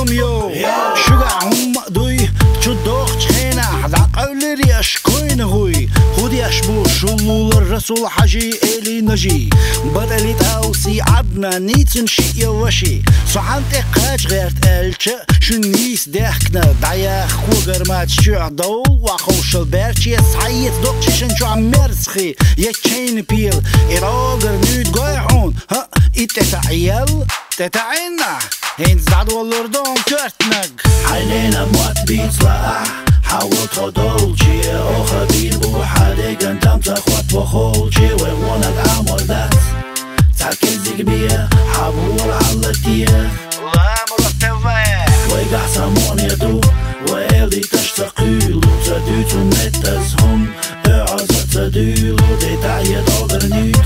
عليكم يو شقع هم دوي تشدوخ تخينا حدا قولري اشكوين غوي خودي اشبو شلول الرسول حجي الي نجي بدلي تاوسي عدنا نيتن شي وشي صحنت اقاج غيرت الش شنيس داخكنا دعياخ كوغر ما تشوع دول وخوش البرش يسعيت دوقش شنشو عمرسخي يتشين بيل اراغر نيد قايحون ها اتتعيل تتعينا هين زعد والردون كرتنق علينا موت بيطلع حاول تدولجي او خبير بو حدي قندم تخوت بخولجي ويونك عمل ذات تاكزيك بيه حبول علتيه وامر التواه ويقع سمون يدو ويلي تشتقيلو تدوتو نتزهم اعزة تدولو دي تعيد اغرنيد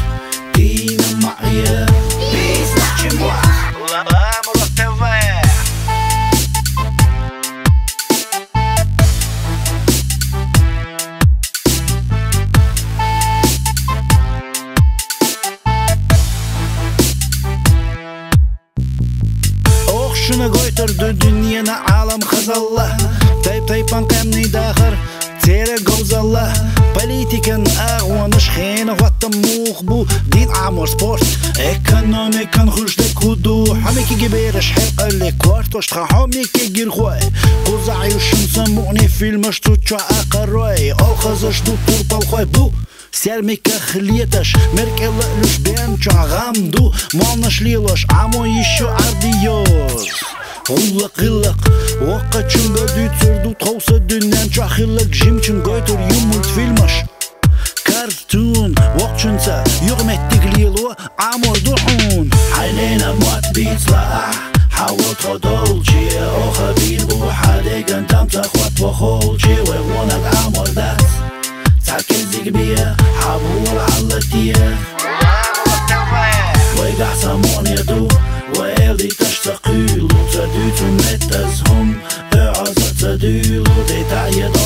دين معيه بيس نحجي موت وامر التواه شنو قويتر دو دنيانا عالم خزالله تايبان قامني داخر تيرا قوزالله بوليتيكن اغوانش خين غطم موخبو دين عمر سبورت ايكونوميكن خرجدك هدو حميكي جبيرش حلق اللي كوارتوش تخاحوميكي جيرخواي قوزعي وشمس مغني فيلمش توتشا اقروي الخزش دو توربا الخواي بو سيرميك خليتش مركل لوش بينشا غامدو مالنش ليلوش عمو يشو عرديوش غلق وقت شنغا دي تسردو تخوص الدنيان شا خلق جيمشن قايتر يمولت فيلمش كارتون وقت شنسا يغمت تقليلو عمو دوحون علينا موت بيطلع حاول تدولجي او خبير بو حدي قندم تخوت بخولجي ويونك عمل ذات تاكزيك بيه حبول علتيه ويقع سمون يدو ويلي تشتقيلو تدوتو نتزهم اعزة تدولو دي تعيد